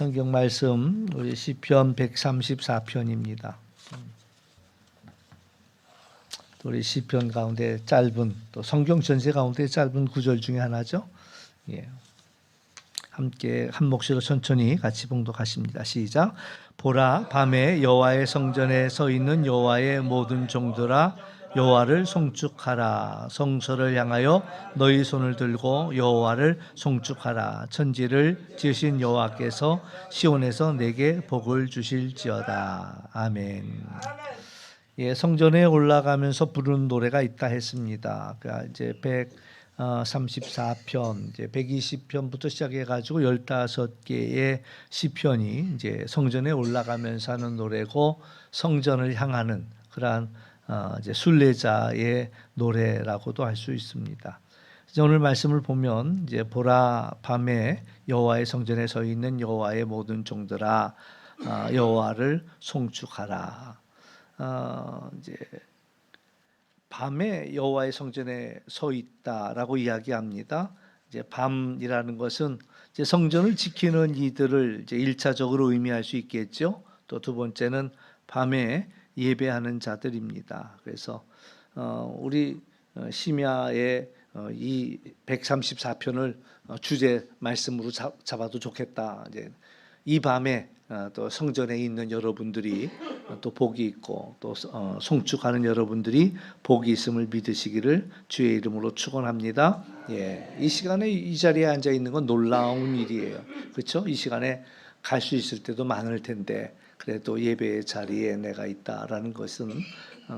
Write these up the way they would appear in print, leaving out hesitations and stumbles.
성경 말씀 우리 시편 134편입니다. 우리 시편 가운데 짧은 또 성경 전체 가운데 짧은 구절 중에 하나죠. 예. 함께 한 목소리로 천천히 같이 봉독하십니다. 시작. 보라, 밤에 여호와의 성전에 서 있는 여호와의 모든 종들아, 여호와를 송축하라. 성소를 향하여 너희 손을 들고 여호와를 송축하라. 천지를 지으신 여호와께서 시온에서 내게 복을 주실지어다. 아멘. 예, 성전에 올라가면서 부르는 노래가 있다 했습니다. 그러니까 이제 134편, 이제 120편부터 시작해 가지고 15개의 시편이 이제 성전에 올라가면서 하는 노래고, 성전을 향하는 그러한 이제 순례자의 노래라고도 할 수 있습니다. 오늘 말씀을 보면 이제 보라, 밤에 여호와의 성전에 서 있는 여호와의 모든 종들아, 여호와를 송축하라. 이제 밤에 여호와의 성전에 서 있다라고 이야기합니다. 이제 밤이라는 것은 이제 성전을 지키는 이들을 이제 1차적으로 의미할 수 있겠죠. 또 두 번째는 밤에 예배하는 자들입니다. 그래서 우리 심야에 이 134편을 주제 말씀으로 잡아도 좋겠다. 이제 이 밤에 또 성전에 있는 여러분들이 또 복이 있고 또 송축하는 여러분들이 복이 있음을 믿으시기를 주의 이름으로 축원합니다. 예, 이 시간에 이 자리에 앉아 있는 건 놀라운 일이에요. 그렇죠? 이 시간에 갈 수 있을 때도 많을 텐데 그래도 예배의 자리에 내가 있다라는 것은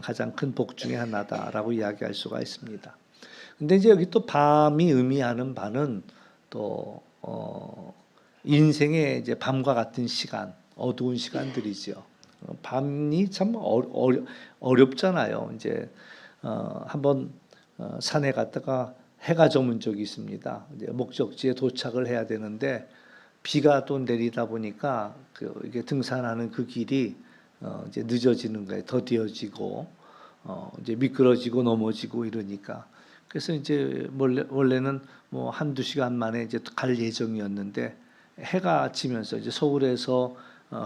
가장 큰 복 중에 하나다라고 이야기할 수가 있습니다. 근데 이제 여기 또 밤이 의미하는 바는 또 인생의 이제 밤과 같은 시간, 어두운 시간들이죠. 밤이 참 어렵잖아요. 이제 한번 산에 갔다가 해가 저문 적이 있습니다. 이제 목적지에 도착을 해야 되는데 비가 또 내리다 보니까 이게 등산하는 그 길이 이제 늦어지는 거예요. 더디어지고 이제 미끄러지고 넘어지고 이러니까. 그래서 이제 원래는 뭐 한두 시간 만에 이제 갈 예정이었는데 해가 지면서 이제 서울에서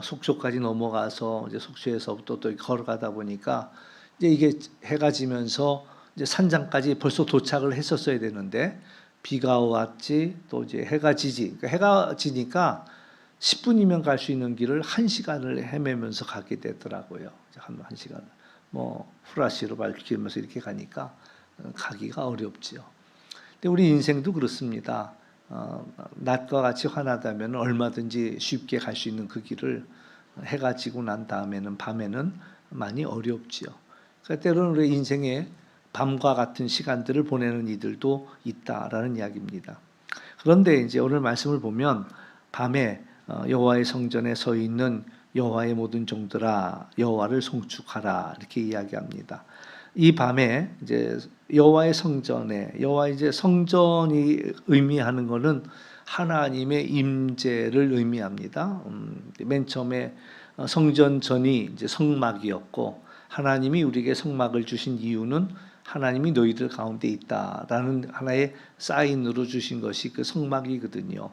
속초까지 넘어가서 이제 속초에서부터 또 걸어가다 보니까 이제 이게 해가 지면서 이제 산장까지 벌써 도착을 했었어야 되는데 비가 왔지, 또 이제 해가 지지. 그러니까 해가 지니까 10분이면 갈 수 있는 길을 1시간을 헤매면서 가게 되더라고요. 한 시간. 뭐 후라시로 밝히면서 이렇게 가니까 가기가 어렵지요. 근데 우리 인생도 그렇습니다. 낮과 같이 환하다면 얼마든지 쉽게 갈 수 있는 그 길을 해가 지고 난 다음에는 밤에는 많이 어렵지요. 그러니까 때로는 우리 인생에 밤과 같은 시간들을 보내는 이들도 있다라는 이야기입니다. 그런데 이제 오늘 말씀을 보면 밤에 여호와의 성전에 서 있는 여호와의 모든 종들아, 여호와를 송축하라 이렇게 이야기합니다. 이 밤에 이제 여호와의 성전에 이제 성전이 의미하는 것은 하나님의 임재를 의미합니다. 맨 처음에 성전 전이 이제 성막이었고 하나님이 우리에게 성막을 주신 이유는 하나님이 너희들 가운데 있다라는 하나의 사인으로 주신 것이 그 성막이거든요.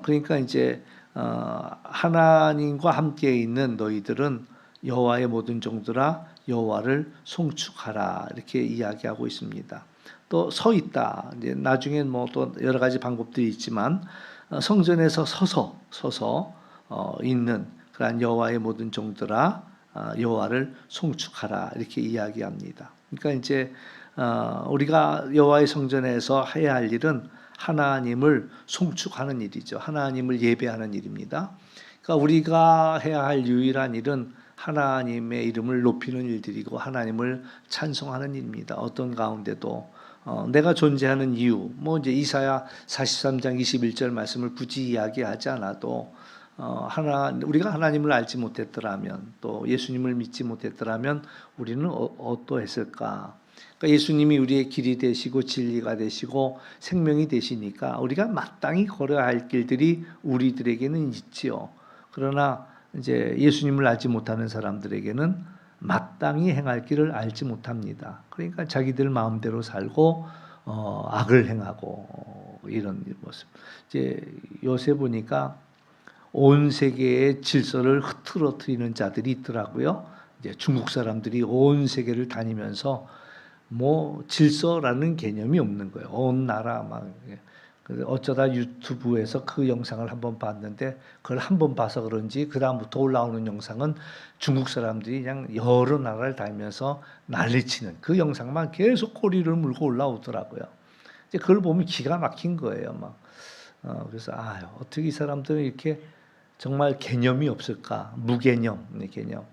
그러니까 이제 하나님과 함께 있는 너희들은 여호와의 모든 종들아 여호와를 송축하라 이렇게 이야기하고 있습니다. 또 서 있다. 이제 나중에 뭐 또 여러 가지 방법들이 있지만 성전에서 서서 있는 그러한 여호와의 모든 종들아 여호와를 송축하라 이렇게 이야기합니다. 그러니까 이제 우리가 여호와의 성전에서 해야 할 일은 하나님을 송축하는 일이죠. 하나님을 예배하는 일입니다. 그러니까 우리가 해야 할 유일한 일은 하나님의 이름을 높이는 일들이고 하나님을 찬송하는 일입니다. 어떤 가운데도 내가 존재하는 이유, 뭐 이제 이사야 43장 21절 말씀을 굳이 이야기하지 않아도 우리가 하나님을 알지 못했더라면 또 예수님을 믿지 못했더라면 우리는 어떠했을까? 그러니까 예수님이 우리의 길이 되시고 진리가 되시고 생명이 되시니까 우리가 마땅히 걸어야 할 길들이 우리들에게는 있지요. 그러나 이제 예수님을 알지 못하는 사람들에게는 마땅히 행할 길을 알지 못합니다. 그러니까 자기들 마음대로 살고 악을 행하고 이런 모습. 이제 요새 보니까 온 세계의 질서를 흐트러뜨리는 자들이 있더라고요. 이제 중국 사람들이 온 세계를 다니면서 뭐 질서라는 개념이 없는 거예요. 온 나라 막. 그래서 어쩌다 유튜브에서 그 영상을 한번 봤는데 그걸 한번 봐서 그런지 그 다음부터 올라오는 영상은 중국 사람들이 그냥 여러 나라를 다니면서 난리치는 그 영상만 계속 꼬리를 물고 올라오더라고요. 이제 그걸 보면 기가 막힌 거예요, 막. 그래서 어떻게 이 사람들은 이렇게 정말 개념이 없을까? 무개념, 개념.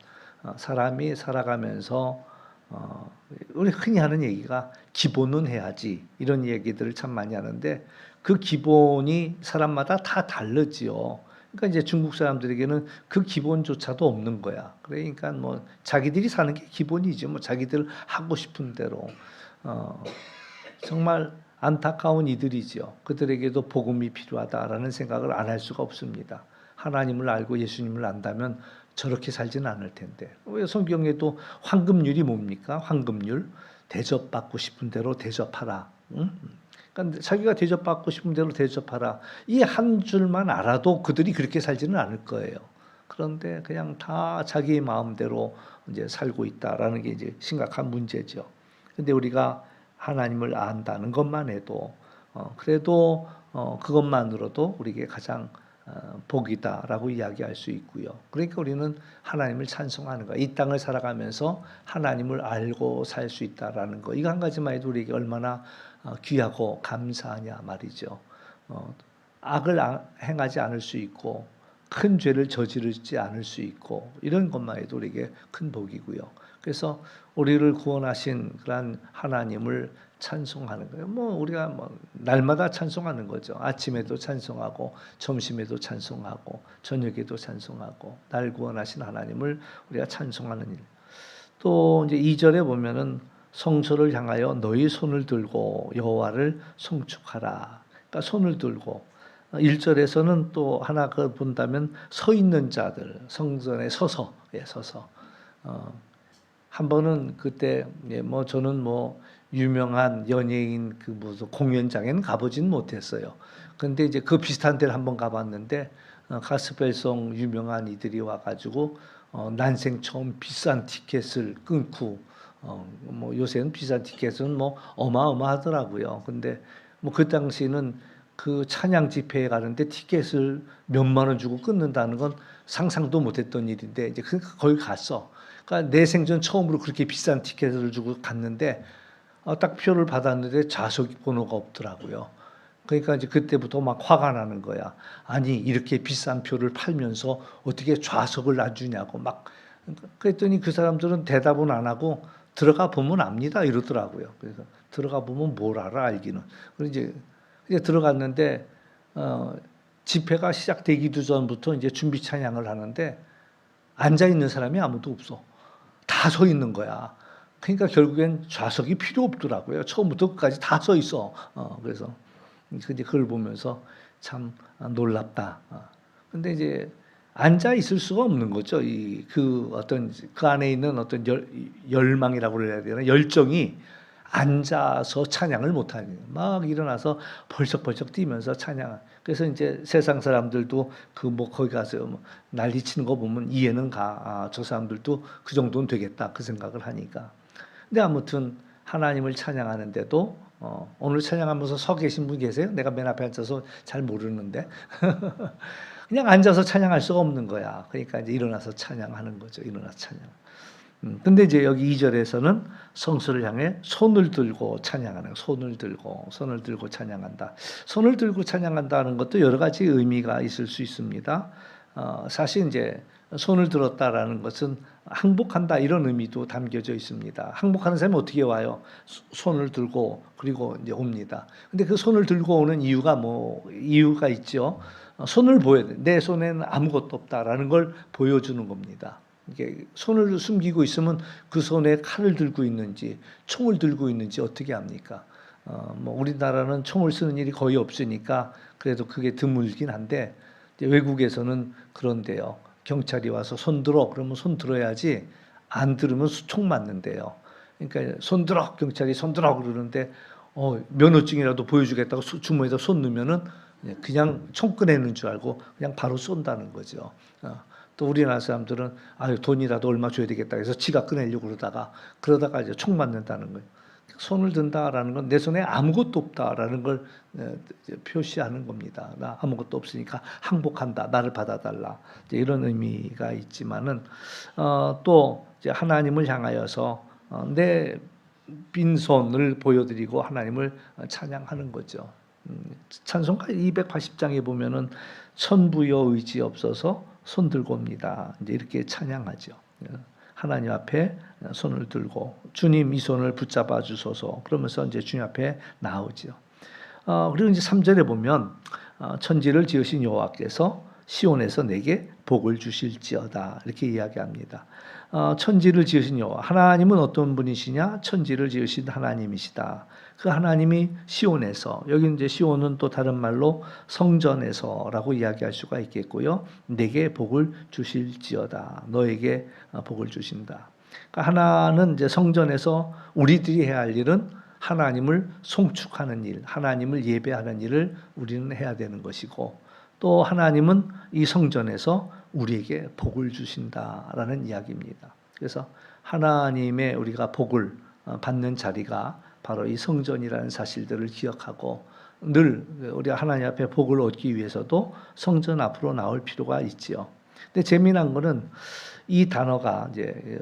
사람이 살아가면서 우리 흔히 하는 얘기가 기본은 해야지 이런 얘기들을 참 많이 하는데 그 기본이 사람마다 다 다르지요. 그러니까 이제 중국 사람들에게는 그 기본조차도 없는 거야. 그러니까 뭐 자기들이 사는 게 기본이지 뭐 자기들 하고 싶은 대로 정말 안타까운 이들이죠. 그들에게도 복음이 필요하다라는 생각을 안 할 수가 없습니다. 하나님을 알고 예수님을 안다면 저렇게 살지는 않을 텐데. 왜 성경에도 황금률이 뭡니까? 황금률. 대접받고 싶은 대로 대접하라. 응? 그러니까 자기가 대접받고 싶은 대로 대접하라. 이 한 줄만 알아도 그들이 그렇게 살지는 않을 거예요. 그런데 그냥 다 자기의 마음대로 이제 살고 있다라는 게 이제 심각한 문제죠. 근데 우리가 하나님을 안다는 것만 해도 그래도 그것만으로도 우리에게 가장 복이다라고 이야기할 수 있고요. 그러니까 우리는 하나님을 찬송하는 거, 이 땅을 살아가면서 하나님을 알고 살 수 있다라는 거, 이거 한 가지만 해도 우리에게 얼마나 귀하고 감사하냐 말이죠. 악을 행하지 않을 수 있고 큰 죄를 저지르지 않을 수 있고 이런 것만 해도 우리에게 큰 복이고요. 그래서 우리를 구원하신 그런 하나님을 찬송하는 거예요. 뭐 우리가 뭐 날마다 찬송하는 거죠. 아침에도 찬송하고 점심에도 찬송하고 저녁에도 찬송하고 날 구원하신 하나님을 우리가 찬송하는 일. 또 이제 2절에 보면은 성소를 향하여 너희 손을 들고 여호와를 송축하라. 그러니까 손을 들고 1절에서는 또 하나 그 본다면 서 있는 자들 성전에 서서 한 번은 그때 뭐 저는 뭐 유명한 연예인 그 무슨 공연장에는 가보진 못했어요. 근데 이제 그 비슷한 데를 한번 가봤는데 가스펠송 유명한 이들이 와가지고 난생 처음 비싼 티켓을 끊고 뭐 요새는 비싼 티켓은 뭐 어마어마하더라고요. 근데 뭐 그 당시에는 그 찬양 집회에 가는데 티켓을 몇만 원 주고 끊는다는 건 상상도 못했던 일인데 이제 거기 갔어. 그러니까 내 생전 처음으로 그렇게 비싼 티켓을 주고 갔는데 딱 표를 받았는데 좌석 번호가 없더라고요. 그러니까 이제 그때부터 막 화가 나는 거야. 아니 이렇게 비싼 표를 팔면서 어떻게 좌석을 안 주냐고 막 그랬더니 그 사람들은 대답은 안 하고 들어가 보면 압니다 이러더라고요. 그래서 들어가 보면 뭘 알아 알기는. 그래서 이제 들어갔는데 집회가 시작되기도 전부터 이제 준비 찬양을 하는데 앉아 있는 사람이 아무도 없어. 다 서 있는 거야. 그러니까 결국엔 좌석이 필요 없더라고요. 처음부터 끝까지 다 서 있어. 그래서 이제 그걸 보면서 참 놀랍다. 근데 이제 앉아 있을 수가 없는 거죠. 그 안에 있는 어떤 열망이라고 그래야 되나 열정이 앉아서 찬양을 못하는 막 일어나서 벌쩍벌쩍 뛰면서 찬양. 그래서 이제 세상 사람들도 거기 가서 뭐 난리치는 거 보면 이해는 가. 저 사람들도 그 정도는 되겠다 그 생각을 하니까. 근데 아무튼 하나님을 찬양하는데도 오늘 찬양하면서 서 계신 분 계세요? 내가 맨 앞에 앉아서 잘 모르는데 그냥 앉아서 찬양할 수가 없는 거야. 그러니까 이제 일어나서 찬양하는 거죠. 일어나서 찬양. 근데 이제 여기 2절에서는 성소를 향해 손을 들고 찬양하는, 손을 들고 찬양한다. 손을 들고 찬양한다는 것도 여러 가지 의미가 있을 수 있습니다. 사실 이제 손을 들었다라는 것은 항복한다 이런 의미도 담겨져 있습니다. 항복하는 사람이 어떻게 와요? 손을 들고 그리고 이제 옵니다. 근데 그 손을 들고 오는 이유가 있죠. 손을 보여야 돼. 내 손에는 아무것도 없다라는 걸 보여주는 겁니다. 이게 손을 숨기고 있으면 그 손에 칼을 들고 있는지 총을 들고 있는지 어떻게 합니까? 뭐 우리나라는 총을 쓰는 일이 거의 없으니까 그래도 그게 드물긴 한데 외국에서는 그런데요. 경찰이 와서 손 들어 그러면 손 들어야지 안 들으면 총 맞는데요. 그러니까 손 들어 경찰이 손 들어 그러는데 면허증이라도 보여주겠다고 주머니에다 손 넣으면은 그냥 총 꺼내는 줄 알고 그냥 바로 쏜다는 거죠. 또 우리나라 사람들은 아유 돈이라도 얼마 줘야 되겠다 해서 지가 꺼내려고 그러다가 이제 총 맞는다는 거예요. 손을 든다라는 건 내 손에 아무것도 없다라는 걸 표시하는 겁니다. 나 아무것도 없으니까 항복한다. 나를 받아달라. 이런 의미가 있지만은 또 이제 하나님을 향하여서 내 빈손을 보여드리고 하나님을 찬양하는 거죠. 찬송가 280장에 보면은 천부여 의지 없어서 손 들고 옵니다. 이제 이렇게 찬양하죠. 하나님 앞에 손을 들고 주님 이 손을 붙잡아 주소서 그러면서 이제 주님 앞에 나오죠. 그리고 이제 3절에 보면 천지를 지으신 여호와께서 시온에서 내게 복을 주실지어다 이렇게 이야기합니다. 천지를 지으신 여호와 하나님은 어떤 분이시냐? 천지를 지으신 하나님이시다. 그 하나님이 시온에서 여기 이제 시온은 또 다른 말로 성전에서라고 이야기할 수가 있겠고요. 내게 복을 주실지어다. 너에게 복을 주신다. 그러니까 하나는 이제 성전에서 우리들이 해야 할 일은 하나님을 송축하는 일, 하나님을 예배하는 일을 우리는 해야 되는 것이고 또 하나님은 이 성전에서 우리에게 복을 주신다라는 이야기입니다. 그래서 하나님의 우리가 복을 받는 자리가 바로 이 성전이라는 사실들을 기억하고 늘 우리가 하나님 앞에 복을 얻기 위해서도 성전 앞으로 나올 필요가 있지요. 근데 재미난 거는 이 단어가 이제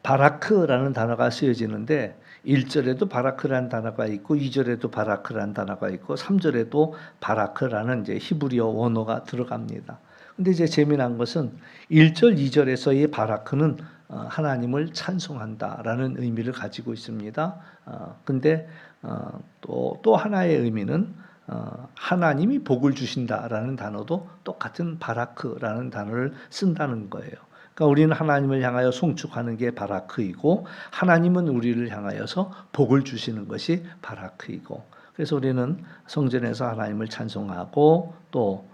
바라크라는 단어가 쓰여지는데 1절에도 바라크라는 단어가 있고 2절에도 바라크라는 단어가 있고 3절에도 바라크라는 이제 히브리어 원어가 들어갑니다. 근데 이제 재미난 것은 1절, 2절에서의 바라크는 하나님을 찬송한다라는 의미를 가지고 있습니다. 근데 또 하나의 의미는 하나님이 복을 주신다라는 단어도 똑같은 바라크라는 단어를 쓴다는 거예요. 그러니까 우리는 하나님을 향하여 송축하는 게 바라크이고 하나님은 우리를 향하여서 복을 주시는 것이 바라크이고 그래서 우리는 성전에서 하나님을 찬송하고 또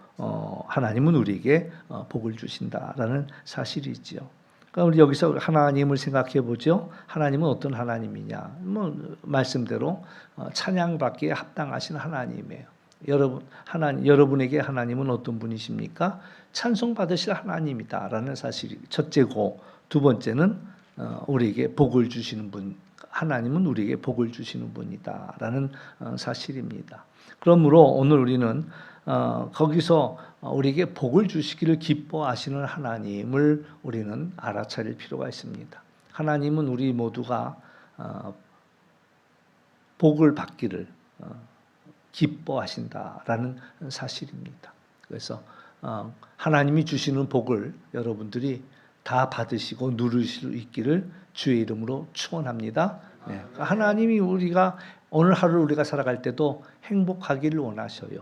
하나님은 우리에게 복을 주신다라는 사실이 있죠. 그러니까 우리 여기서 하나님을 생각해 보죠. 하나님은 어떤 하나님이냐? 말씀대로 찬양받기에 합당하신 하나님이에요. 여러분에게 하나님은 어떤 분이십니까? 찬송 받으실 하나님이다라는 사실이 첫째고 두 번째는 우리에게 복을 주시는 분, 하나님은 우리에게 복을 주시는 분이다라는 사실입니다. 그러므로 오늘 우리는 거기서 우리에게 복을 주시기를 기뻐하시는 하나님을 우리는 알아차릴 필요가 있습니다. 하나님은 우리 모두가 복을 받기를 기뻐하신다라는 사실입니다. 그래서 하나님이 주시는 복을 여러분들이 다 받으시고 누릴 수 있기를 주의 이름으로 축원합니다. 네. 하나님이 우리가 오늘 하루를 우리가 살아갈 때도 행복하기를 원하셔요.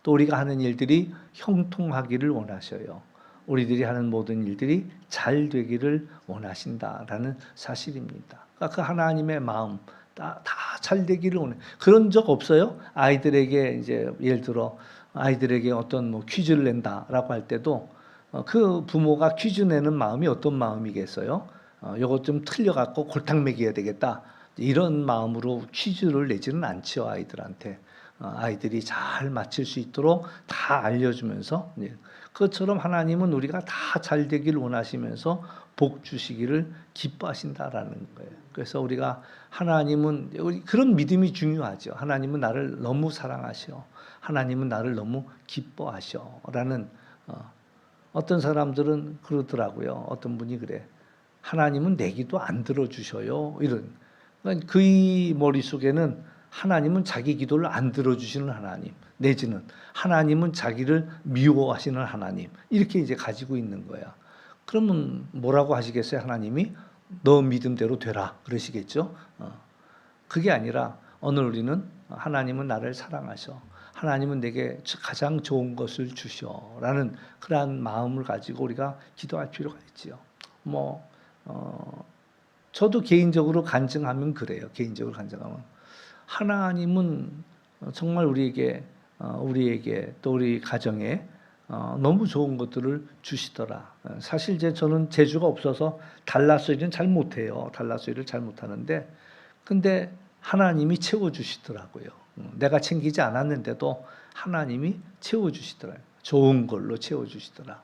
또 우리가 하는 일들이 형통하기를 원하셔요. 우리들이 하는 모든 일들이 잘 되기를 원하신다라는 사실입니다. 그러니까 그 하나님의 마음 다 잘 되기를 원해. 그런 적 없어요? 아이들에게 이제 예를 들어 아이들에게 어떤 뭐 퀴즈를 낸다라고 할 때도 그 부모가 퀴즈 내는 마음이 어떤 마음이겠어요? 요거 좀 틀려갖고 골탕 먹여야 되겠다. 이런 마음으로 퀴즈를 내지는 않죠, 아이들한테. 아이들이 잘 맞힐 수 있도록 다 알려주면서 그것처럼 하나님은 우리가 다 잘 되기를 원하시면서 복 주시기를 기뻐하신다라는 거예요. 그래서 우리가 하나님은 그런 믿음이 중요하죠. 하나님은 나를 너무 사랑하셔. 하나님은 나를 너무 기뻐하셔라는 어떤 사람들은 그러더라고요. 어떤 분이 그래. 하나님은 내 기도 안 들어주셔요. 이런. 그의 머릿속에는 하나님은 자기 기도를 안 들어주시는 하나님 내지는 하나님은 자기를 미워하시는 하나님 이렇게 이제 가지고 있는 거야. 그러면 뭐라고 하시겠어요? 하나님이 너 믿음대로 되라 그러시겠죠? 그게 아니라 오늘 우리는 하나님은 나를 사랑하셔. 하나님은 내게 가장 좋은 것을 주셔라는 그러한 마음을 가지고 우리가 기도할 필요가 있지요. 저도 개인적으로 간증하면 그래요. 개인적으로 간증하면 하나님은 정말 우리에게 또 우리 가정에 너무 좋은 것들을 주시더라. 사실 저는 재주가 없어서 달라소리는 잘 못해요. 달라소리를 잘 못하는데 근데 하나님이 채워주시더라고요. 내가 챙기지 않았는데도 하나님이 채워주시더라고요. 좋은 걸로 채워주시더라.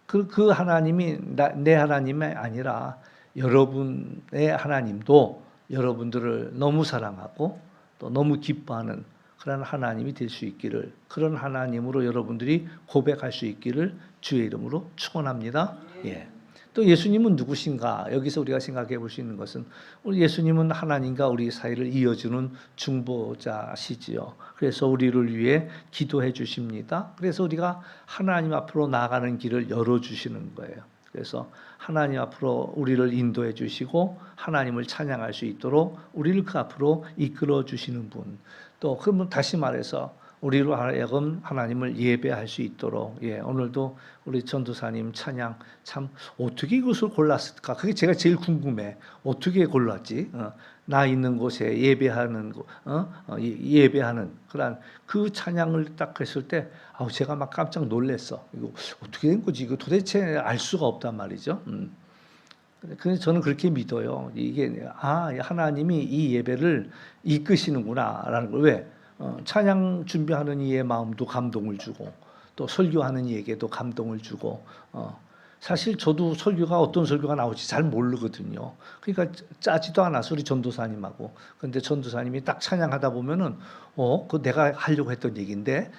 그 하나님이 내 하나님이 아니라 여러분의 하나님도 여러분들을 너무 사랑하고 또 너무 기뻐하는 그런 하나님이 될 수 있기를, 그런 하나님으로 여러분들이 고백할 수 있기를 주의 이름으로 축원합니다. 예. 또 예수님은 누구신가? 여기서 우리가 생각해 볼 수 있는 것은 우리 예수님은 하나님과 우리 사이를 이어주는 중보자시지요. 그래서 우리를 위해 기도해 주십니다. 그래서 우리가 하나님 앞으로 나아가는 길을 열어주시는 거예요. 그래서 하나님 앞으로 우리를 인도해 주시고 하나님을 찬양할 수 있도록 우리를 그 앞으로 이끌어 주시는 분. 또 그러면 다시 말해서 우리로 하여금 하나님을 예배할 수 있도록, 예, 오늘도 우리 전도사님 찬양 참 어떻게 이것을 골랐을까? 그게 제가 제일 궁금해. 어떻게 골랐지? 나 있는 곳에 예배하는 예배하는 그런 그 찬양을 딱 했을 때, 제가 막 깜짝 놀랐어. 이거 어떻게 된 거지? 이거 도대체 알 수가 없단 말이죠. 그래서 저는 그렇게 믿어요. 이게 하나님이 이 예배를 이끄시는구나라는 걸. 왜? 찬양 준비하는 이의 마음도 감동을 주고 또 설교하는 이에게도 감동을 주고, 사실 저도 설교가 어떤 설교가 나올지 잘 모르거든요. 그러니까 짜지도 않아서 우리 전도사님하고. 근데 전도사님이 딱 찬양하다 보면은 그 내가 하려고 했던 얘기인데,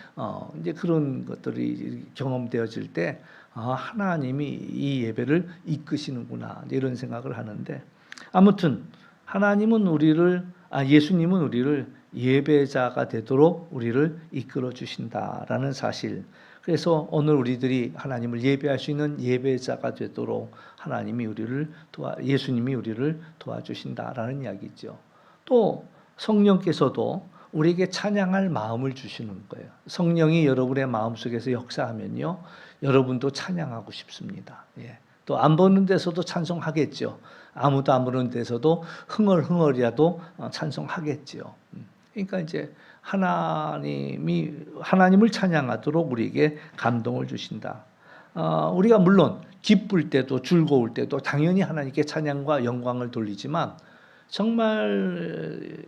이제 그런 것들이 경험되어질 때 하나님이 이 예배를 이끄시는구나 이런 생각을 하는데, 아무튼 하나님은 예수님은 우리를 예배자가 되도록 우리를 이끌어 주신다라는 사실. 그래서 오늘 우리들이 하나님을 예배할 수 있는 예배자가 되도록 예수님이 우리를 도와주신다라는 이야기죠. 또 성령께서도 우리에게 찬양할 마음을 주시는 거예요. 성령이 여러분의 마음속에서 역사하면요, 여러분도 찬양하고 싶습니다. 예. 또 안 보는 데서도 찬송하겠죠. 아무도 안 보는 데서도 흥얼흥얼이라도 찬송하겠죠. 그러니까 이제 하나님을 찬양하도록 우리에게 감동을 주신다. 우리가 물론 기쁠 때도 즐거울 때도 당연히 하나님께 찬양과 영광을 돌리지만, 정말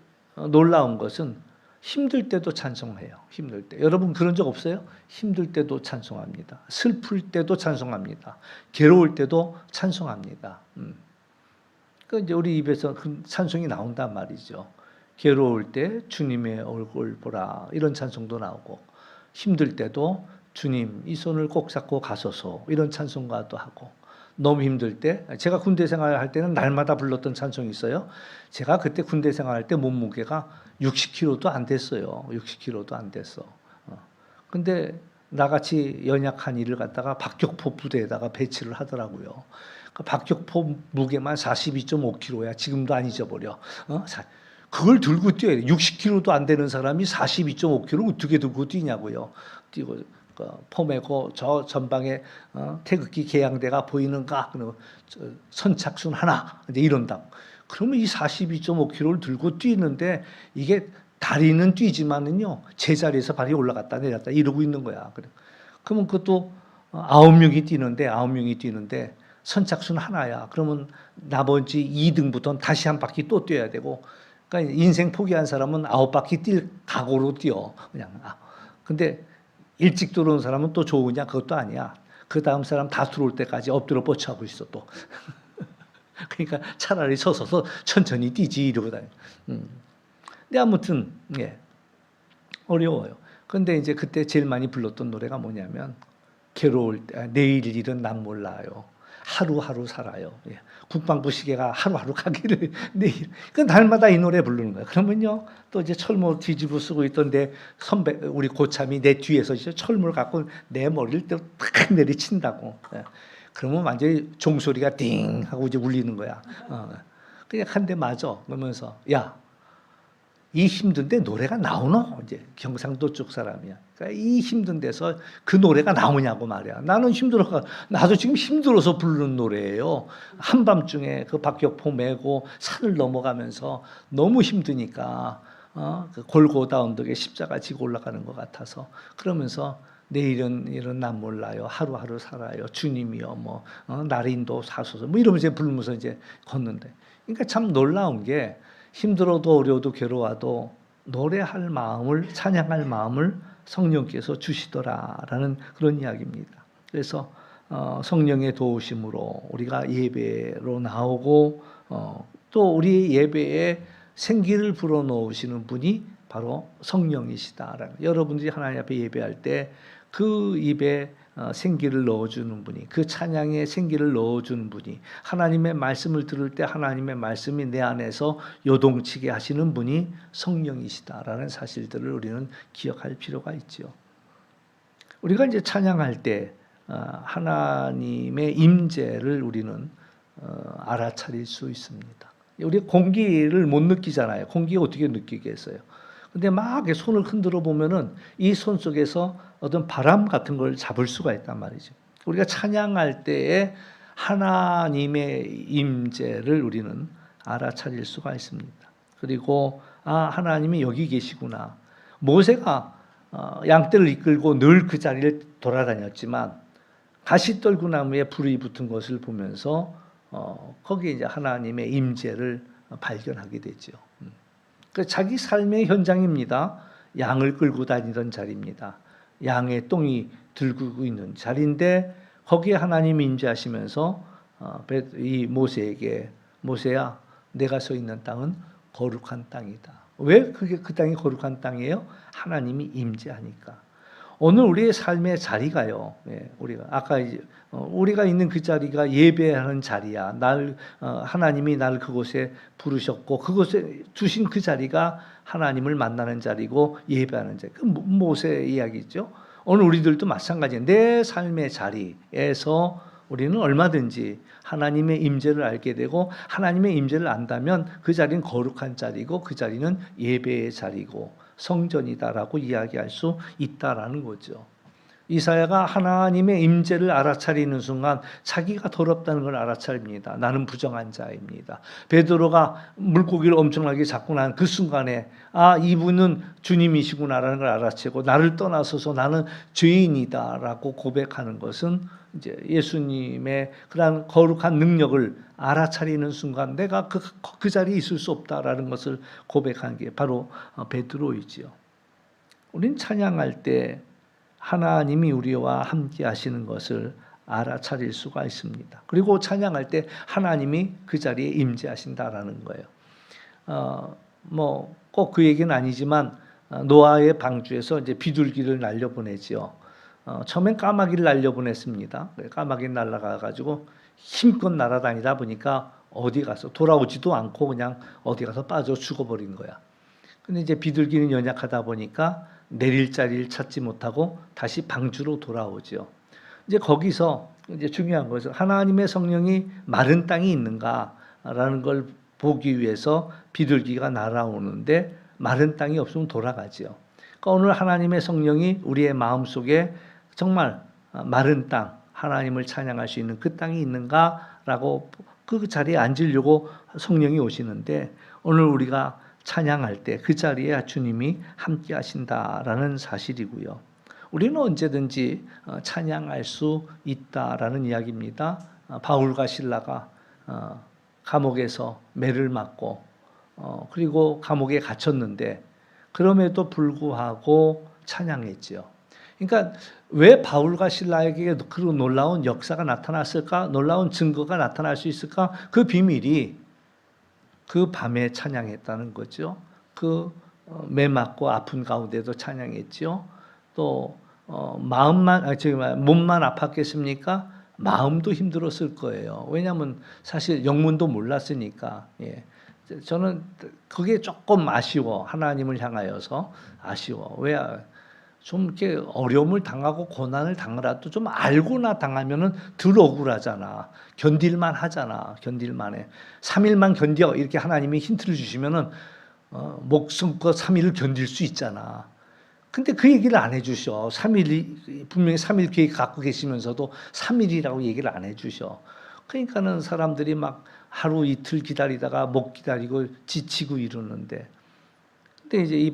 놀라운 것은 힘들 때도 찬송해요. 힘들 때. 여러분 그런 적 없어요? 힘들 때도 찬송합니다. 슬플 때도 찬송합니다. 괴로울 때도 찬송합니다. 그 이제 우리 입에서 그 찬송이 나온단 말이죠. 괴로울 때 주님의 얼굴 보라, 이런 찬송도 나오고, 힘들 때도 주님 이 손을 꼭 잡고 가소서, 이런 찬송가도 하고, 너무 힘들 때, 제가 군대 생활할 때는 날마다 불렀던 찬송이 있어요. 제가 그때 군대 생활할 때 몸무게가 60kg도 안 됐어요. 60kg도 안 됐어. 근데 나같이 연약한 일을 갖다가 박격포 부대에다가 배치를 하더라고요. 그 박격포 무게만 42.5kg야. 지금도 안 잊어버려. 그걸 들고 뛰어야 돼. 60kg도 안 되는 사람이 42.5kg 어떻게 들고 뛰냐고요. 뛰고 포 메고 저 전방에 태극기 개양대가 보이는가? 그러면 선착순 하나 이제 이런다. 그러면 이 42.5kg를 들고 뛰는데, 이게 다리는 뛰지만은요 제자리에서 발이 올라갔다 내렸다 이러고 있는 거야. 그러면 그것도 9명이 뛰는데 선착순 하나야. 그러면 나머지 2등부터는 다시 한 바퀴 또 뛰어야 되고, 그러니까 인생 포기한 사람은 9바퀴 뛸 각오로 뛰어 그냥. 근데 일찍 들어온 사람은 또 좋으냐? 그것도 아니야. 그 다음 사람 다 들어올 때까지 엎드려 뻗쳐하고 있어 또. 그러니까 차라리 서서 천천히 뛰지 이러고 다녀. 근데 아무튼 어려워요. 근데 이제 그때 제일 많이 불렀던 노래가 뭐냐면, 괴로울 때 내일 일은 난 몰라요. 하루하루 살아요. 국방부 시계가 하루하루 가기를 내일. 그 날마다 이 노래 부르는 거야. 그러면요, 또 이제 철모 뒤집어 쓰고 있던 내 선배, 우리 고참이 내 뒤에서 이제 철모를 갖고 내 머리를 탁 내리친다고. 그러면 완전히 종소리가 띵 하고 이제 울리는 거야. 그냥 한 대 맞아. 그러면서 이 힘든데 노래가 나오노? 이제 경상도 쪽 사람이야. 그러니까 이 힘든 데서 그 노래가 나오냐고 말이야. 나도 지금 힘들어서 부르는 노래예요. 한밤중에 그 박격포 메고 산을 넘어가면서 너무 힘드니까 그 골고다 언덕에 십자가 지고 올라가는 것 같아서, 그러면서 내일은 난 몰라요. 하루하루 살아요. 주님이요. 날인도 사소서. 이러면서 부르면서 이제 걷는데. 그러니까 참 놀라운 게, 힘들어도 어려워도 괴로워도 노래할 마음을, 찬양할 마음을 성령께서 주시더라라는 그런 이야기입니다. 그래서 성령의 도우심으로 우리가 예배로 나오고 또 우리 예배에 생기를 불어넣으시는 분이 바로 성령이시다라는, 여러분들이 하나님 앞에 예배할 때 그 입에 생기를 넣어주는 분이, 그 찬양에 생기를 넣어주는 분이, 하나님의 말씀을 들을 때 하나님의 말씀이 내 안에서 요동치게 하시는 분이 성령이시다라는 사실들을 우리는 기억할 필요가 있죠. 우리가 이제 찬양할 때 하나님의 임재를 우리는 알아차릴 수 있습니다. 우리 공기를 못 느끼잖아요. 공기 어떻게 느끼겠어요? 근데 막 손을 흔들어 보면은 이 손 속에서 어떤 바람 같은 걸 잡을 수가 있단 말이죠. 우리가 찬양할 때에 하나님의 임재를 우리는 알아차릴 수가 있습니다. 그리고 하나님이 여기 계시구나. 모세가 양떼를 이끌고 늘 그 자리를 돌아다녔지만 가시떨구나무에 불이 붙은 것을 보면서 거기에 이제 하나님의 임재를 발견하게 되죠. 그 자기 삶의 현장입니다. 양을 끌고 다니던 자리입니다. 양의 똥이 들고 있는 자리인데 거기에 하나님이 임재하시면서 이 모세에게, 모세야, 내가 서 있는 땅은 거룩한 땅이다. 왜 그게 그 땅이 거룩한 땅이에요? 하나님이 임재하니까. 오늘 우리의 삶의 자리가요. 우리가 아까 우리가 있는 그 자리가 예배하는 자리야. 하나님이 나를 그곳에 부르셨고 그곳에 두신 그 자리가 하나님을 만나는 자리고 예배하는 자리. 그 모세 이야기죠. 오늘 우리들도 마찬가지예요. 내 삶의 자리에서 우리는 얼마든지 하나님의 임재를 알게 되고 하나님의 임재를 안다면 그 자리는 거룩한 자리고 그 자리는 예배의 자리고 성전이다라고 이야기할 수 있다라는 거죠. 이사야가 하나님의 임재를 알아차리는 순간 자기가 더럽다는 걸 알아차립니다. 나는 부정한 자입니다. 베드로가 물고기를 엄청나게 잡고 난 그 순간에 이분은 주님이시구나라는 걸 알아채고 나를 떠나서서 나는 죄인이다라고 고백하는 것은 이제 예수님의 그러한 거룩한 능력을 알아차리는 순간 내가 그 자리에 있을 수 없다라는 것을 고백한 게 바로 베드로이지요. 우린 찬양할 때 하나님이 우리와 함께 하시는 것을 알아차릴 수가 있습니다. 그리고 찬양할 때 하나님이 그 자리에 임재하신다라는 거예요. 뭐 꼭 그 얘기는 아니지만 노아의 방주에서 이제 비둘기를 날려보내지요. 처음엔 까마귀를 날려보냈습니다. 까마귀 날아가 가지고 힘껏 날아다니다 보니까 어디 가서 돌아오지도 않고 그냥 어디 가서 빠져 죽어버린 거야. 근데 이제 비둘기는 연약하다 보니까 내릴 자리를 찾지 못하고 다시 방주로 돌아오죠. 이제 거기서 이제 중요한 것은 하나님의 성령이 마른 땅이 있는가라는 걸 보기 위해서 비둘기가 날아오는데 마른 땅이 없으면 돌아가죠. 그러니까 오늘 하나님의 성령이 우리의 마음속에 정말 마른 땅, 하나님을 찬양할 수 있는 그 땅이 있는가라고 그 자리에 앉으려고 성령이 오시는데 오늘 우리가 찬양할 때 그 자리에 주님이 함께 하신다라는 사실이고요. 우리는 언제든지 찬양할 수 있다라는 이야기입니다. 바울과 실라가 감옥에서 매를 맞고 그리고 감옥에 갇혔는데 그럼에도 불구하고 찬양했지요. 그러니까 왜 바울과 실라에게 그런 놀라운 역사가 나타났을까? 놀라운 증거가 나타날 수 있을까? 그 비밀이 그 밤에 찬양했다는 거죠. 매 맞고 아픈 가운데도 찬양했죠. 또 몸만 아팠겠습니까? 마음도 힘들었을 거예요. 왜냐하면 사실 영문도 몰랐으니까. 저는 그게 조금 아쉬워. 하나님을 향하여서 아쉬워. 왜? 좀 이렇게 어려움을 당하고 고난을 당하라도 좀 알고나 당하면은 덜 억울하잖아. 견딜만 하잖아. 견딜만해. 3일만 견뎌. 이렇게 하나님이 힌트를 주시면은 목숨껏 3일을 견딜 수 있잖아. 근데 그 얘기를 안 해주셔. 3일이 분명히 3일 계획 갖고 계시면서도 3일이라고 얘기를 안 해주셔. 그러니까는 사람들이 막 하루 이틀 기다리다가 못 기다리고 지치고 이러는데, 근데 이제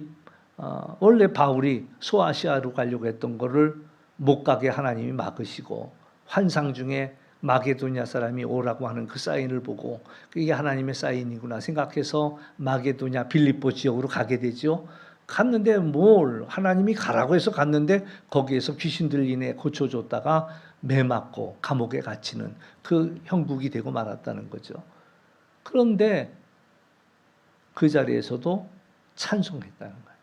원래 바울이 소아시아로 가려고 했던 거를 못 가게 하나님이 막으시고 환상 중에 마게도냐 사람이 오라고 하는 그 사인을 보고 이게 하나님의 사인이구나 생각해서 마게도냐 빌립보 지역으로 가게 되죠. 갔는데 뭘 하나님이 가라고 해서 갔는데 거기에서 귀신 들린 애 고쳐줬다가 매 맞고 감옥에 갇히는 그 형국이 되고 말았다는 거죠. 그런데 그 자리에서도 찬송했다는 거예요.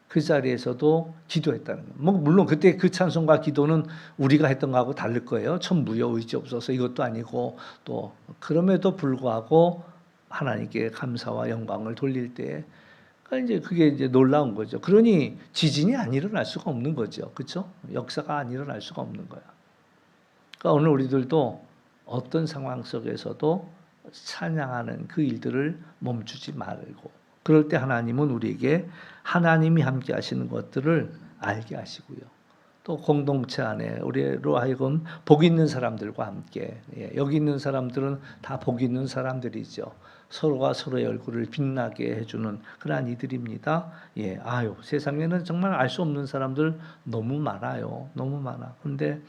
그 자리에서도 기도했다는 거예요. 뭐 물론 그때 그 찬송과 기도는 우리가 했던 거하고 다를 거예요. 천무여 의지 없어서 이것도 아니고 또 그럼에도 불구하고 하나님께 감사와 영광을 돌릴 때 그러니까 이제 그게 이제 놀라운 거죠. 그러니 지진이 안 일어날 수가 없는 거죠. 그렇죠? 역사가 안 일어날 수가 없는 거야. 그러니까 오늘 우리들도 어떤 상황 속에서도 찬양하는 그 일들을 멈추지 말고 그럴 때 하나님은 우리에게 하나님이 함께 하시는 것들을 알게 하시고요. 또 공동체 안에 우리로 하여금 복 있는 사람들과 함께 여기 있는 사람들은 다 복 있는 사람들이죠. 서로가 서로의 얼굴을 빛나게 해주는 그러한 이들입니다. 세상에는 정말 알 수 없는 사람들 너무 많아요. 너무 많아. 근데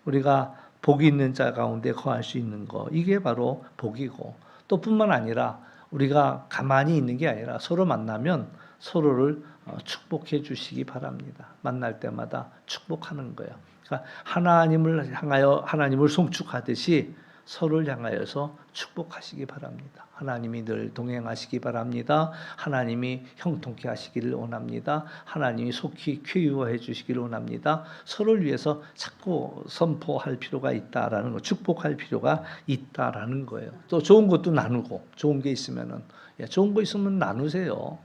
우리가 복이 있는 자 가운데 거할 수 있는 거 이게 바로 복이고 또 뿐만 아니라 우리가 가만히 있는 게 아니라 서로 만나면 서로를 축복해 주시기 바랍니다. 만날 때마다 축복하는 거예요. 그러니까 하나님을 향하여 하나님을 송축하듯이 서로를 향하여서 축복하시기 바랍니다. 하나님이 늘 동행하시기 바랍니다. 하나님이 형통케 하시기를 원합니다. 하나님이 속히 쾌유해 주시기를 원합니다. 서로를 위해서 자꾸 선포할 필요가 있다라는 거, 축복할 필요가 있다라는 거예요. 또 좋은 것도 나누고 좋은 게 있으면은 좋은 거 있으면 나누세요.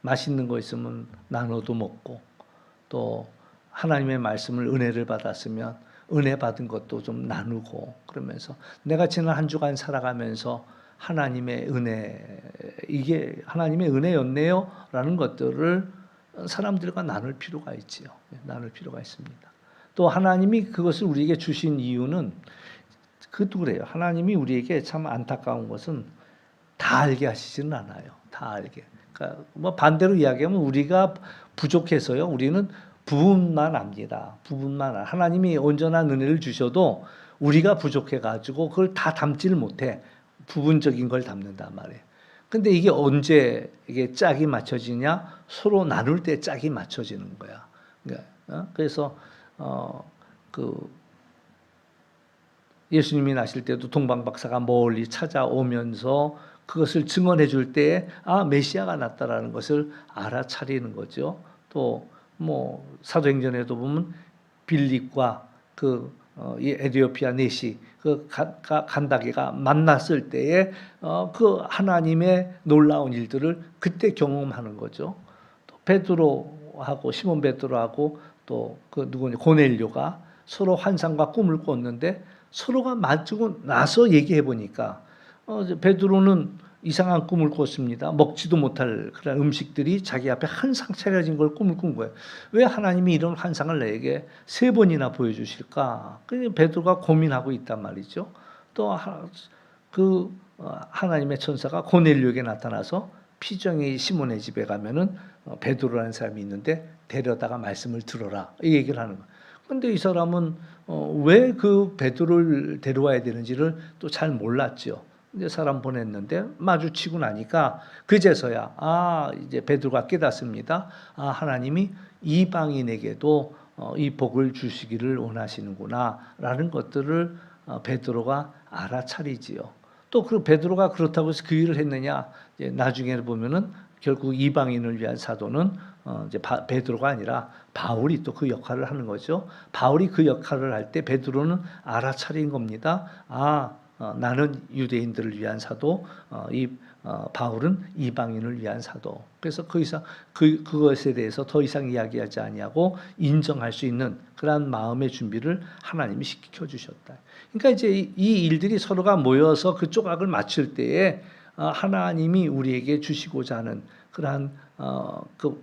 맛있는 거 있으면 나눠도 먹고 또 하나님의 말씀을 은혜를 받았으면 은혜 받은 것도 좀 나누고 그러면서 내가 지난 한 주간 살아가면서 하나님의 은혜 이게 하나님의 은혜였네요 라는 것들을 사람들과 나눌 필요가 있지요. 나눌 필요가 있습니다. 또 하나님이 그것을 우리에게 주신 이유는 그것도 그래요. 하나님이 우리에게 참 안타까운 것은 다 알게 하시지는 않아요. 다 알게. 그러니까 뭐 반대로 이야기하면 우리가 부족해서요. 우리는 부분만 압니다. 부분만 하나님이 온전한 은혜를 주셔도 우리가 부족해가지고 그걸 다 담지를 못해. 부분적인 걸 담는단 말이에요. 근데 이게 언제 이게 짝이 맞춰지냐? 서로 나눌 때 짝이 맞춰지는 거야. 그래서 예수님이 나실 때도 동방박사가 멀리 찾아오면서 그것을 증언해 줄 때 메시아가 났다라는 것을 알아차리는 거죠. 또 뭐 사도행전에도 보면 빌립과 이 에디오피아 내시 그 간다게가 만났을 때에 그 하나님의 놀라운 일들을 그때 경험하는 거죠. 또 베드로하고 시몬 베드로하고 또 그 누구냐 고넬료가 서로 환상과 꿈을 꿨는데 서로가 맞추고 나서 얘기해 보니까 베드로는 이상한 꿈을 꿨습니다. 먹지도 못할 그런 음식들이 자기 앞에 한상 차려진 걸 꿈을 꾼 거예요. 왜 하나님이 이런 환상을 나에게 3번이나 보여주실까? 베드로가 고민하고 있단 말이죠. 또 하나님의 천사가 고넬료에게 나타나서 피정이 시몬의 집에 가면은 베드로라는 사람이 있는데 데려다가 말씀을 들어라 이 얘기를 하는 거예요. 그런데 이 사람은 왜 그 베드로를 데려와야 되는지를 또 잘 몰랐죠. 이제 사람 보냈는데 마주치고 나니까 그제서야 이제 베드로가 깨닫습니다. 하나님이 이방인에게도 이 복을 주시기를 원하시는구나라는 것들을 베드로가 알아차리지요. 또 그 베드로가 그렇다고 해서 그 일을 했느냐? 이제 나중에 보면은 결국 이방인을 위한 사도는 이제 베드로가 아니라 바울이 또 그 역할을 하는 거죠. 바울이 그 역할을 할 때 베드로는 알아차린 겁니다. 나는 유대인들을 위한 사도, 바울은 이방인을 위한 사도. 그래서 그 이상 그것에 대해서 더 이상 이야기하지 아니하고 인정할 수 있는 그러한 마음의 준비를 하나님이 시켜 주셨다. 그러니까 이제 이 일들이 서로가 모여서 그 조각을 맞출 때에 하나님이 우리에게 주시고자 하는 그러한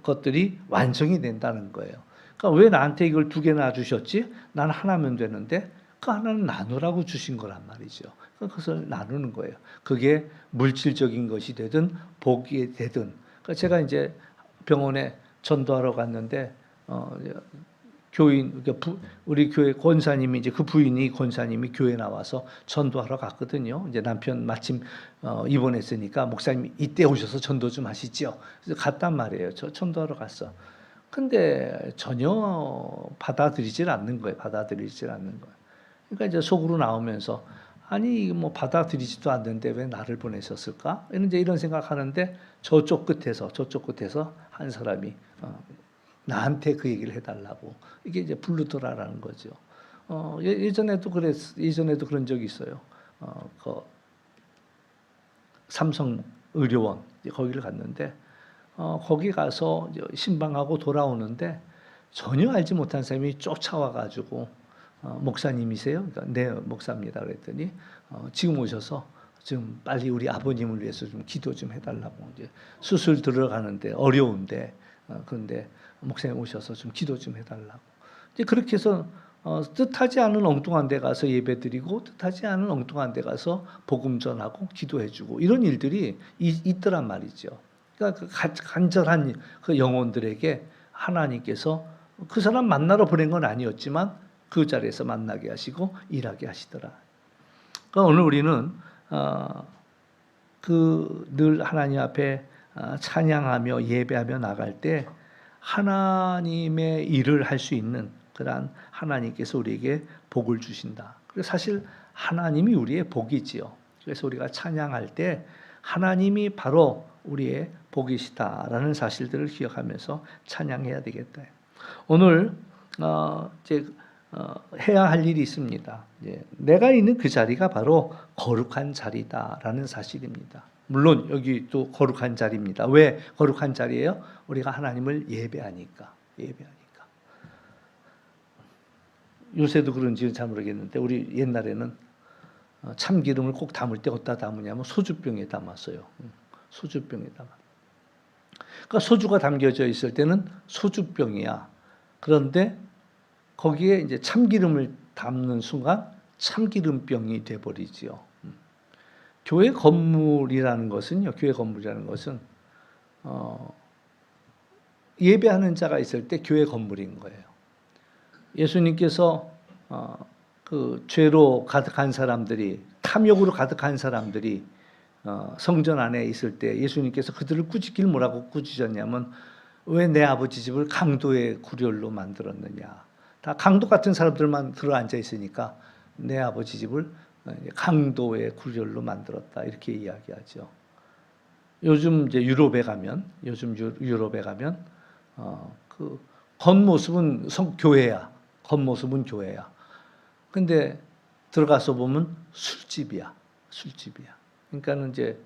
것들이 완성이 된다는 거예요. 그러니까 왜 나한테 이걸 2개나 주셨지? 난 하나면 되는데 그 하나는 나누라고 주신 거란 말이죠. 그것을 나누는 거예요. 그게 물질적인 것이 되든 복이 되든. 그러니까 제가 이제 병원에 전도하러 갔는데 교인, 그러니까 우리 교회 권사님이 이제 그 부인이 권사님이 교회 나와서 전도하러 갔거든요. 이제 남편 마침 입원했으니까 목사님 이때 오셔서 전도 좀 하시지요. 그래서 갔단 말이에요. 저 전도하러 갔어. 근데 전혀 받아들이질 않는 거예요. 받아들이질 않는 거예요. 그러니까 이제 속으로 나오면서 아니 뭐 받아들이지도 않는데 왜 나를 보내셨을까? 이제 이런 생각하는데 저쪽 끝에서 한 사람이 나한테 그 얘기를 해달라고 이게 이제 부르더라라는 거죠. 예전에도 그런 적이 있어요. 그 삼성 의료원 거기를 갔는데 거기 가서 신방하고 돌아오는데 전혀 알지 못한 사람이 쫓아와 가지고 목사님이세요? 그러니까 네 목사입니다. 그랬더니 지금 오셔서 좀 빨리 우리 아버님을 위해서 좀 기도 좀 해달라고 이제 수술 들어가는데 어려운데 그런데 목사님 오셔서 좀 기도 좀 해달라고 이제 그렇게 해서 뜻하지 않은 엉뚱한 데 가서 예배드리고 뜻하지 않은 엉뚱한 데 가서 복음 전하고 기도해주고 이런 일들이 있더란 말이죠. 그러니까 그 간절한 그 영혼들에게 하나님께서 그 사람 만나러 보낸 건 아니었지만 그 자리에서 만나게 하시고 일하게 하시더라. 그러니까 오늘 우리는 늘 하나님 앞에 찬양하며 예배하며 나갈 때 하나님의 일을 할 수 있는 그러한 하나님께서 우리에게 복을 주신다. 그래서 사실 하나님이 우리의 복이지요. 그래서 우리가 찬양할 때 하나님이 바로 우리의 복이시다라는 사실들을 기억하면서 찬양해야 되겠다. 오늘 이제 해야 할 일이 있습니다. 내가 있는 그 자리가 바로 거룩한 자리다라는 사실입니다. 물론 여기 또 거룩한 자리입니다. 왜 거룩한 자리예요? 우리가 하나님을 예배하니까. 요새도 그런지는 잘 모르겠는데 우리 옛날에는 참기름을 꼭 담을 때 어디다 담으냐면 소주병에 담았어요. 소주병에 담아. 그러니까 소주가 담겨져 있을 때는 소주병이야. 그런데 거기에 이제 참기름을 담는 순간 참기름병이 돼버리지요. 교회 건물이라는 것은요. 예배하는 자가 있을 때 교회 건물인 거예요. 예수님께서 그 죄로 가득한 사람들이 탐욕으로 가득한 사람들이 성전 안에 있을 때 예수님께서 그들을 꾸짖길 뭐라고 꾸짖었냐면 왜 내 아버지 집을 강도의 구렬로 만들었느냐. 다 강도 같은 사람들만 들어앉아 있으니까 내 아버지 집을 강도의 구렬로 만들었다 이렇게 이야기하죠. 요즘 이제 유럽에 가면 그 겉모습은 교회야. 근데 들어가서 보면 술집이야. 그러니까는 이제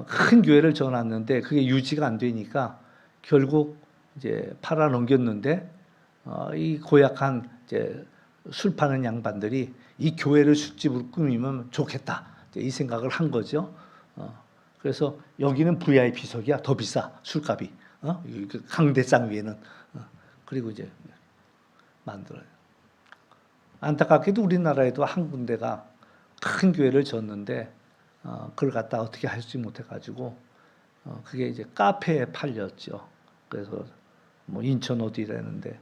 큰 교회를 지어놨는데 그게 유지가 안 되니까 결국 이제 팔아 넘겼는데 이 고약한 이제 술 파는 양반들이 이 교회를 술집으로 꾸미면 좋겠다 이 생각을 한 거죠. 그래서 여기는 VIP석이야. 더 비싸 술값이. 강대상 위에는 그리고 이제 만들어요. 안타깝게도 우리나라에도 한 군데가 큰 교회를 졌는데 그걸 갖다 어떻게 하지 못해가지고 그게 이제 카페에 팔렸죠. 그래서 뭐 인천 어디라는데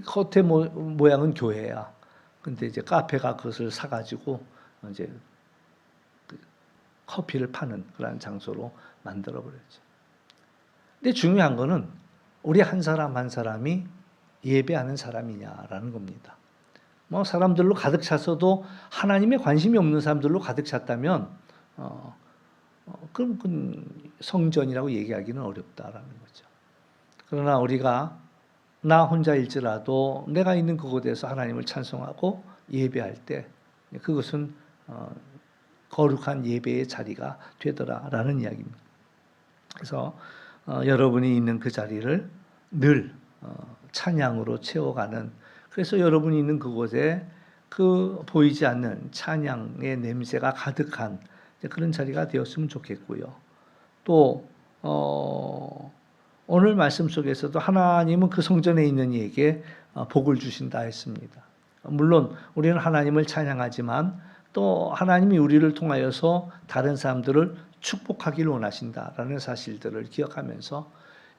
겉에 모양은 교회야. 근데 이제 카페가 그것을 사가지고 이제 커피를 파는 그런 장소로 만들어 버렸죠. 근데 중요한 거는 우리 한 사람 한 사람이 예배하는 사람이냐라는 겁니다. 뭐 사람들로 가득 찼어도 하나님에 관심이 없는 사람들로 가득 찼다면 그럼 성전이라고 얘기하기는 어렵다라는 거죠. 그러나 우리가 나 혼자일지라도 내가 있는 그곳에서 하나님을 찬송하고 예배할 때 그것은 거룩한 예배의 자리가 되더라라는 이야기입니다. 그래서 여러분이 있는 그 자리를 늘 찬양으로 채워가는, 그래서 여러분이 있는 그곳에 그 보이지 않는 찬양의 냄새가 가득한 그런 자리가 되었으면 좋겠고요. 또 오늘 말씀 속에서도 하나님은 그 성전에 있는 이에게 복을 주신다 했습니다. 물론 우리는 하나님을 찬양하지만 또 하나님이 우리를 통하여서 다른 사람들을 축복하기를 원하신다라는 사실들을 기억하면서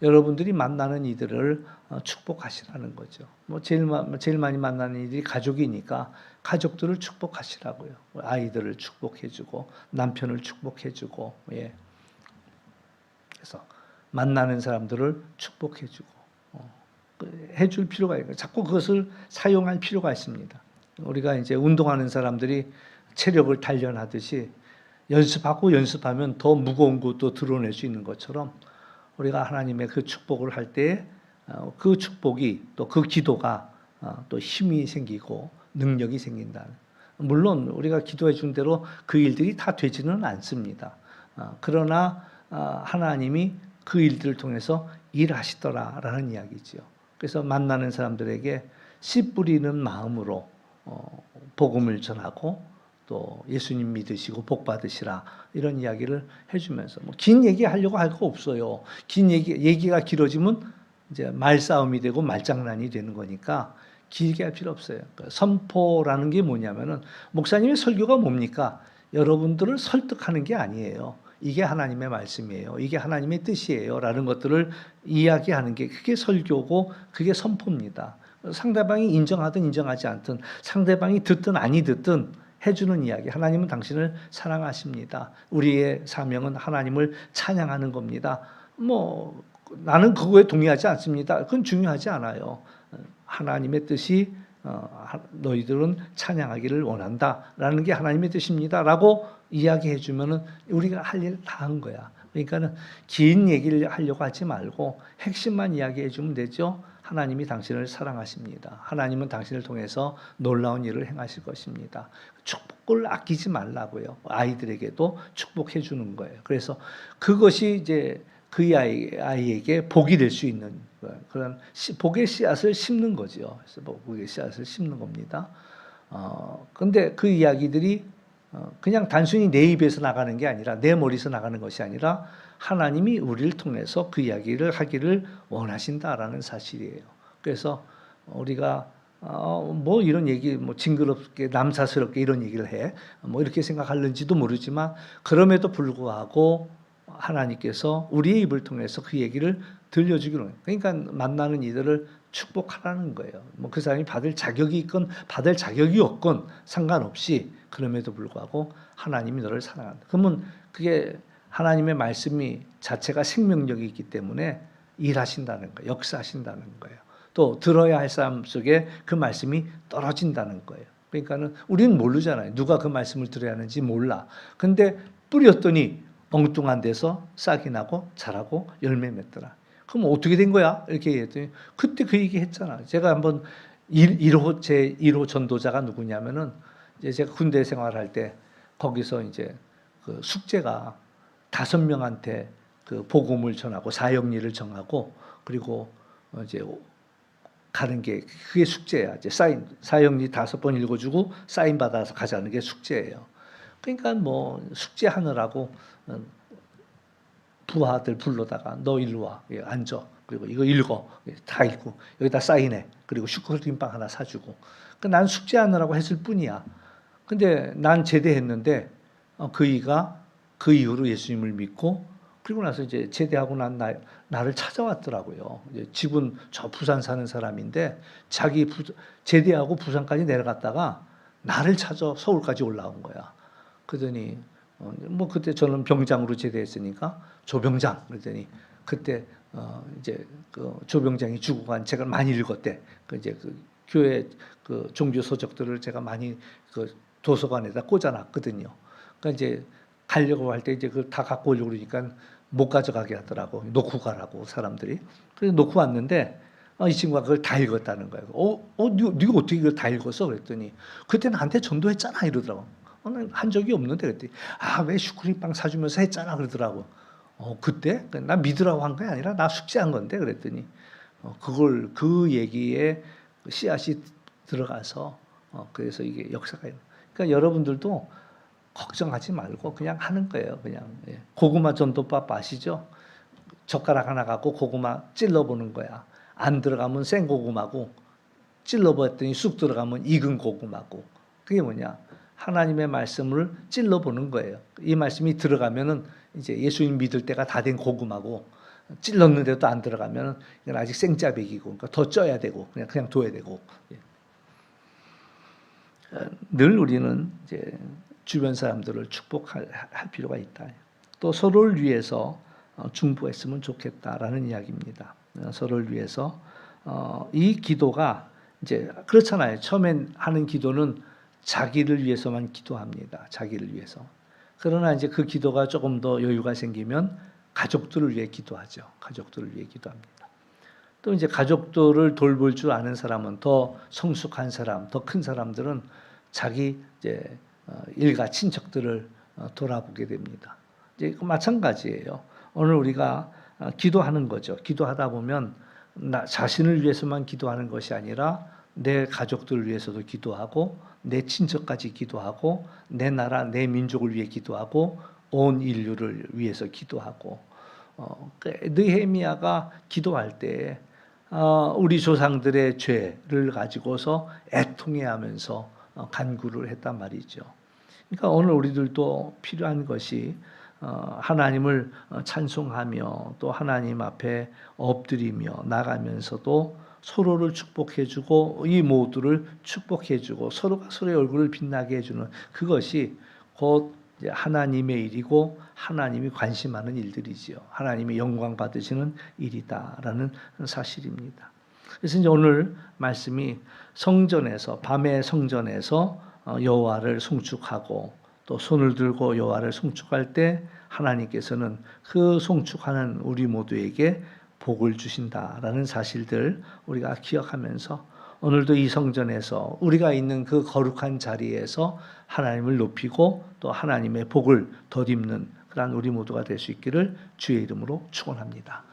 여러분들이 만나는 이들을 축복하시라는 거죠. 뭐 제일 많이 만나는 이들이 가족이니까 가족들을 축복하시라고요. 아이들을 축복해주고 남편을 축복해주고, 예. 그래서 만나는 사람들을 축복해주고 해줄 필요가 있고 자꾸 그것을 사용할 필요가 있습니다. 우리가 이제 운동하는 사람들이 체력을 단련하듯이 연습하고 연습하면 더 무거운 것도 드러낼 수 있는 것처럼 우리가 하나님의 그 축복을 할 때 그 축복이 또 그 기도가 또 힘이 생기고 능력이 생긴다. 물론 우리가 기도해 준 대로 그 일들이 다 되지는 않습니다. 그러나 하나님이 그 일들을 통해서 일하시더라라는 이야기죠. 그래서 만나는 사람들에게 씨 뿌리는 마음으로 복음을 전하고 또 예수님 믿으시고 복 받으시라 이런 이야기를 해주면서 뭐 긴 얘기 하려고 할 거 없어요. 긴 얘기가 길어지면 이제 말싸움이 되고 말장난이 되는 거니까 길게 할 필요 없어요. 선포라는 게 뭐냐면은 목사님의 설교가 뭡니까? 여러분들을 설득하는 게 아니에요. 이게 하나님의 말씀이에요. 이게 하나님의 뜻이에요. 라는 것들을 이야기하는 게 그게 설교고 그게 선포입니다. 상대방이 인정하든 인정하지 않든 상대방이 듣든 아니 듣든 해주는 이야기. 하나님은 당신을 사랑하십니다. 우리의 사명은 하나님을 찬양하는 겁니다. 뭐 나는 그거에 동의하지 않습니다. 그건 중요하지 않아요. 하나님의 뜻이 너희들은 찬양하기를 원한다라는 게 하나님의 뜻입니다라고 이야기해 주면은 우리가 할 일 다 한 거야. 그러니까는 긴 얘기를 하려고 하지 말고 핵심만 이야기해 주면 되죠. 하나님이 당신을 사랑하십니다. 하나님은 당신을 통해서 놀라운 일을 행하실 것입니다. 축복을 아끼지 말라고요. 아이들에게도 축복해 주는 거예요. 그래서 그것이 이제 그 아이에게 복이 될 수 있는 그런 복의 씨앗을 심는 거죠. 그래서 복의 씨앗을 심는 겁니다. 근데 그 이야기들이 그냥 단순히 내 입에서 나가는 게 아니라 내 머리에서 나가는 것이 아니라 하나님이 우리를 통해서 그 이야기를 하기를 원하신다라는 사실이에요. 그래서 우리가 뭐 이런 얘기 뭐 징그럽게 남사스럽게 이런 얘기를 해 뭐 이렇게 생각하는지도 모르지만 그럼에도 불구하고 하나님께서 우리의 입을 통해서 그 얘기를 들려주기로. 그러니까 만나는 이들을 축복하라는 거예요. 뭐 그 사람이 받을 자격이 있건 받을 자격이 없건 상관없이 그럼에도 불구하고 하나님이 너를 사랑한다. 그러면 그게 하나님의 말씀이 자체가 생명력이 있기 때문에 일하신다는 거예요. 역사하신다는 거예요. 또 들어야 할 사람 속에 그 말씀이 떨어진다는 거예요. 그러니까는 우리는 모르잖아요. 누가 그 말씀을 들어야 하는지 몰라. 근데 뿌렸더니 엉뚱한 데서 싹이 나고 자라고 열매 맺더라. 그럼 어떻게 된 거야? 이렇게 얘기했더니 그때 그 얘기 했잖아. 제가 한번 제 1호 전도자가 누구냐면은 이제 제가 군대 생활할 때 거기서 이제 그 숙제가 5명한테 그 복음을 전하고 사역일을 정하고 그리고 이제 가는 게 그게 숙제야. 이제 사역일 5번 읽어주고 사인 받아서 가자는 게 숙제예요. 그러니까 뭐 숙제하느라고 부하들 불러다가 너 일로 와 앉아 그리고 이거 읽어 다 읽고 여기다 사인해 그리고 슈크림빵 하나 사주고 난 숙제하느라고 했을 뿐이야. 근데 난 제대했는데 그이가 그 이후로 예수님을 믿고 그리고 나서 이제 제대하고 난 나를 찾아왔더라고요. 이제 집은 저 부산 사는 사람인데 자기 제대하고 부산까지 내려갔다가 나를 찾아 서울까지 올라온 거야. 그러더니 뭐 그때 저는 병장으로 제대했으니까 조병장 그랬더니 그때 이제 그 조병장이 죽어간 책을 많이 읽었대. 그 이제 그 교회 그 종교 서적들을 제가 많이 그 도서관에다 꽂아놨거든요. 그러니까 이제 가려고 할 때 이제 그걸 다 갖고 오려고 그러니까 못 가져가게 하더라고. 놓고 가라고 사람들이. 그래서 놓고 왔는데 이 친구가 그걸 다 읽었다는 거예요. 네가 어떻게 이걸 다 읽었어? 그랬더니 그때 나한테 전도했잖아 이러더라고. 한 적이 없는데 그랬더니 왜 슈크림빵 사주면서 했잖아 그러더라고. 그때? 나 믿으라고 한 게 아니라 나 숙제한 건데 그랬더니 그걸 그 얘기에 씨앗이 들어가서 그래서 이게 역사가 있는. 그러니까 여러분들도 걱정하지 말고 그냥 하는 거예요. 그냥 고구마 전도밥 아시죠? 젓가락 하나 갖고 고구마 찔러보는 거야. 안 들어가면 생고구마고 찔러봤더니 쑥 들어가면 익은 고구마고. 그게 뭐냐? 하나님의 말씀을 찔러보는 거예요. 이 말씀이 들어가면은 이제 예수님 믿을 때가 다 된 고구마고 찔렀는데도 안 들어가면 이건 아직 생짜배기고, 그러니까 더 쪄야 되고 그냥 둬야 되고. 늘 우리는 이제 주변 사람들을 축복할 필요가 있다. 또 서로를 위해서 중보했으면 좋겠다라는 이야기입니다. 서로를 위해서 이 기도가 이제 그렇잖아요. 처음엔 하는 기도는 자기를 위해서만 기도합니다. 자기를 위해서. 그러나 이제 그 기도가 조금 더 여유가 생기면 가족들을 위해 기도하죠. 가족들을 위해 기도합니다. 또 이제 가족들을 돌볼 줄 아는 사람은, 더 성숙한 사람, 더 큰 사람들은 자기 이제 일가 친척들을 돌아보게 됩니다. 이제 마찬가지예요. 오늘 우리가 기도하는 거죠. 기도하다 보면 나 자신을 위해서만 기도하는 것이 아니라 내 가족들을 위해서도 기도하고, 내 친척까지 기도하고, 내 나라, 내 민족을 위해 기도하고, 온 인류를 위해서 기도하고. 느헤미야가 기도할 때 우리 조상들의 죄를 가지고서 애통해하면서 간구를 했단 말이죠. 그러니까 오늘 우리들도 필요한 것이 하나님을 찬송하며 또 하나님 앞에 엎드리며 나가면서도 서로를 축복해주고 이 모두를 축복해주고 서로가 서로의 얼굴을 빛나게 해주는 그것이 곧 이제 하나님의 일이고 하나님이 관심하는 일들이지요. 하나님의 영광 받으시는 일이다라는 사실입니다. 그래서 이제 오늘 말씀이 성전에서, 밤의 성전에서 여호와를 송축하고 또 손을 들고 여호와를 송축할 때 하나님께서는 그 송축하는 우리 모두에게 복을 주신다라는 사실들 우리가 기억하면서 오늘도 이 성전에서 우리가 있는 그 거룩한 자리에서 하나님을 높이고 또 하나님의 복을 덧입는 그러한 우리 모두가 될 수 있기를 주의 이름으로 축원합니다.